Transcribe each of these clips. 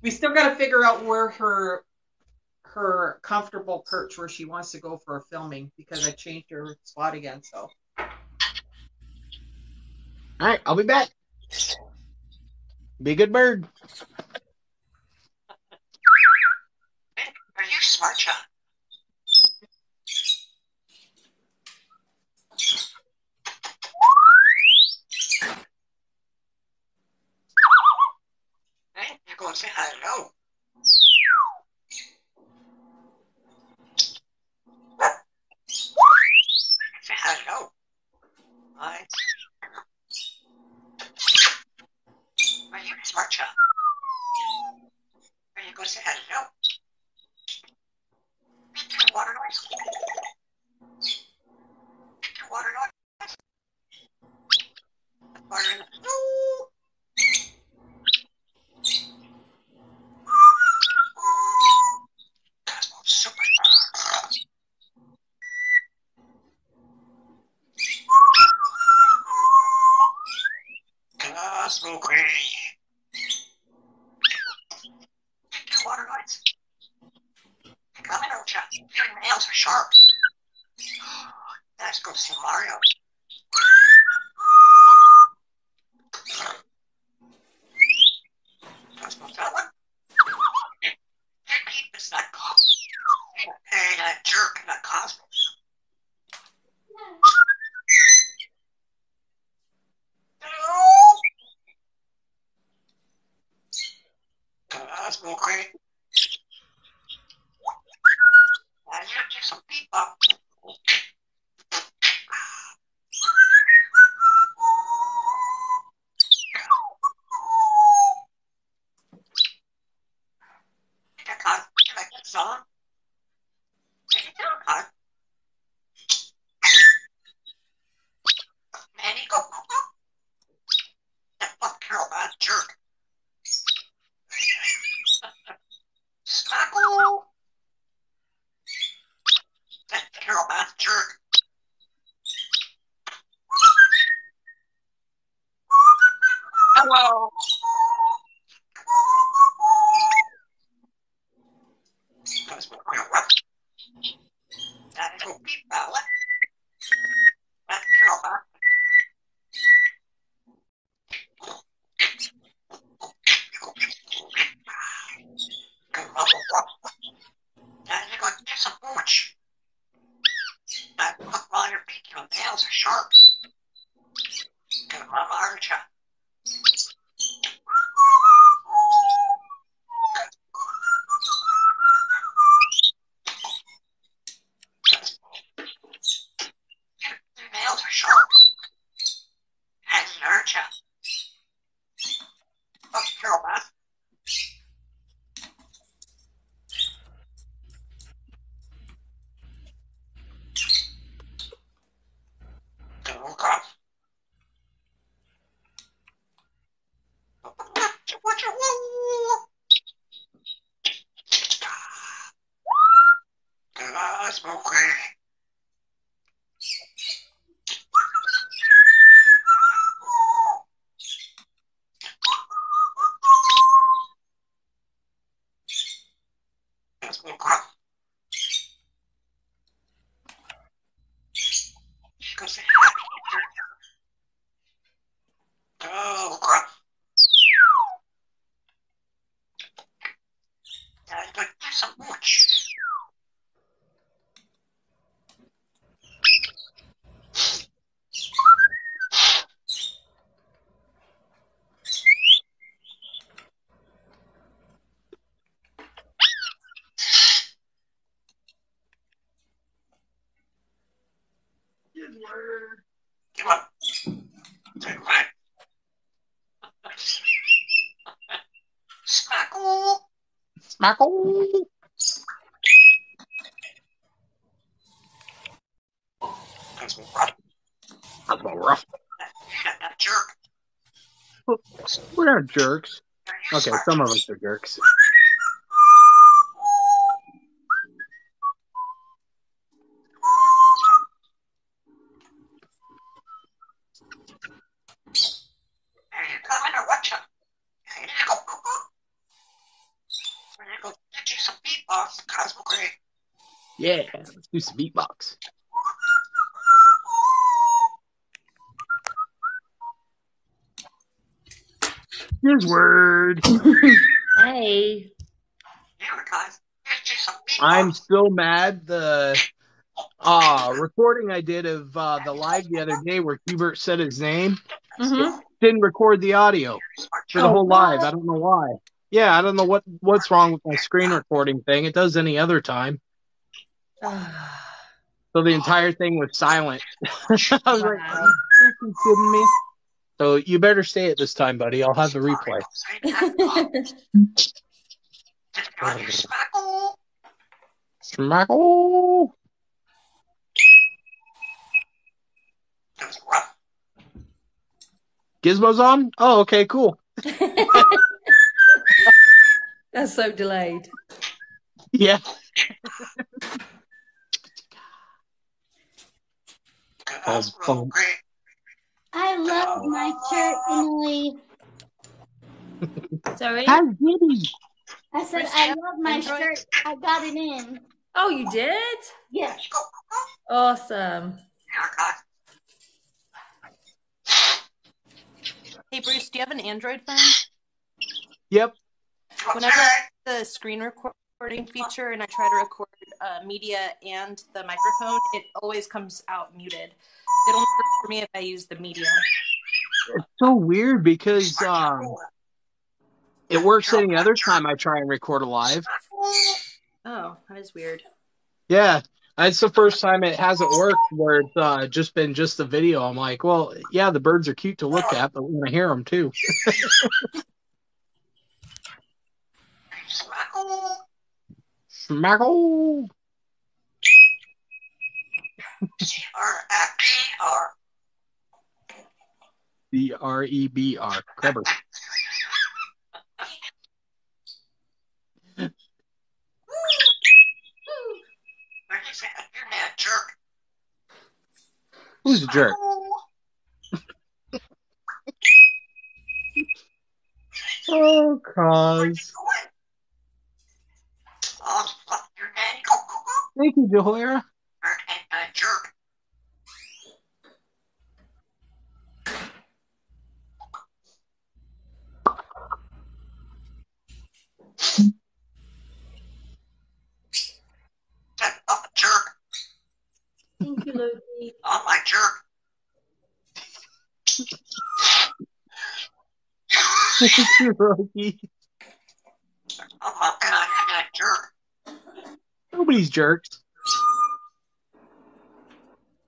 We still got to figure out where her comfortable perch where she wants to go for her filming because I changed her spot again. So All right, I'll be back. Be a good bird. Are you smart, John? Hey, you're going to say hello. Say hello. Hi. Are you smart, John? Are you going to say hello? Water noise. Water noise. Water noise. Super. Cosmo Gray. Water noise. Come in, Ocha. Your nails are sharp. Let's go see Mario. Cosmo fella. It's not Cosmo. Hey, that jerk, not Cosmo. Cosmo Gray. I hear some people. You like that song? Take it down, Cos. Manny, go. That fuck Carol, that jerk. Smackle. That Carol, that jerk. Hello. Cosmo Gray. That is a beep ballad. That Carol, that. That is going to get some much. That fuck while you're beating your nails are sharp. Come on, Archa. Your nails are sharp. And Archa. Fuck Carol, that. Go, Cos. What you want? Cosmo Gray. Cosmo Gray. Go say hi. Go, Gray. That is going to get some much. Come on. Take a ride. Smackle. Smackle. Cosmo Gray. That's about rough. That jerk. We're not jerks. Are you Okay, smart? some of us are jerks. Are you coming or what? Hey, go. beatbox, Cosmo Gray. Yeah, let's do some beatbox. Here's word. Hey. Yeah, guys. Let's do some beatbox. I'm still mad. The recording I did of the live the other day where Hubert said his name didn't record the audio for the whole live. I don't know why. Yeah, I don't know what's wrong with my screen recording thing. It does any other time. So the entire thing was silent. I was like, are you kidding me? So you better say it this time, buddy. I'll have the replay. Smackle. Gizmo's on? Oh, okay, cool. That's so delayed. Yeah. I love my shirt, Emily. Sorry? Hi, Gibby. I said I love my shirt. I got it in. Oh, you did? Yes. Awesome. Hey, Bruce, do you have an Android phone? Yep. Okay. Whenever I have the screen recording feature and I try to record media and the microphone, it always comes out muted. It'll work for me if I use the media. It's so weird because it works any other time I try and record a live. Oh, that is weird. Yeah. It's the first time it hasn't worked where it's just been just the video. I'm like, well, yeah, the birds are cute to look at, but we want to hear them too. Smackle. CREBR. Clever. Who's a jerk? Oh, cause. Thank you, Jehoira. Jerk. Jerk. Thank you, Loki. Oh, my jerk. Rocky. Oh, my God, I'm a jerk. Nobody's jerks.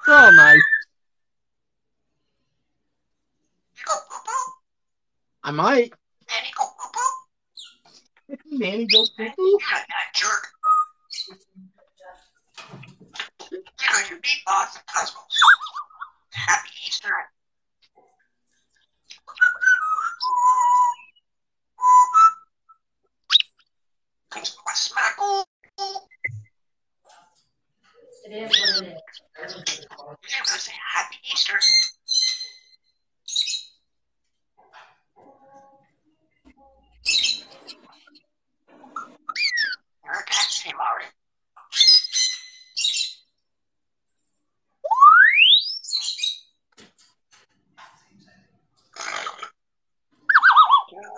They're all nice. You go poo-poo. I might. Nanny go poo-poo. Nanny go poo-poo. You're a jerk. You're your beatbox and Cosmo. Happy Easter. Smackle. It is what it is. You're gonna say Happy Easter. Your cat's name already.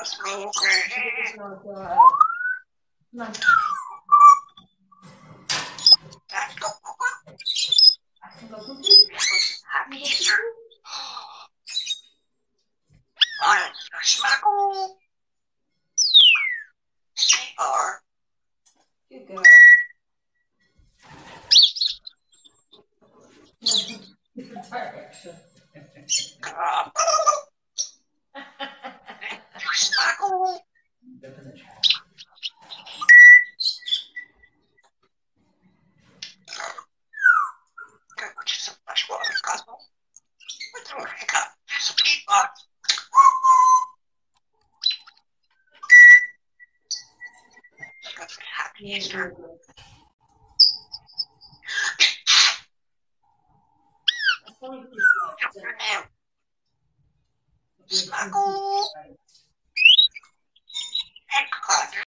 Just real crazy. Let's go. Happy Easter. Smackle. C-R. Good girl. Smackle. Good, which is some fresh water, Cosmo. What's the hiccup? There's a beatbox. Good for Happy Easter. Your name. Smackle.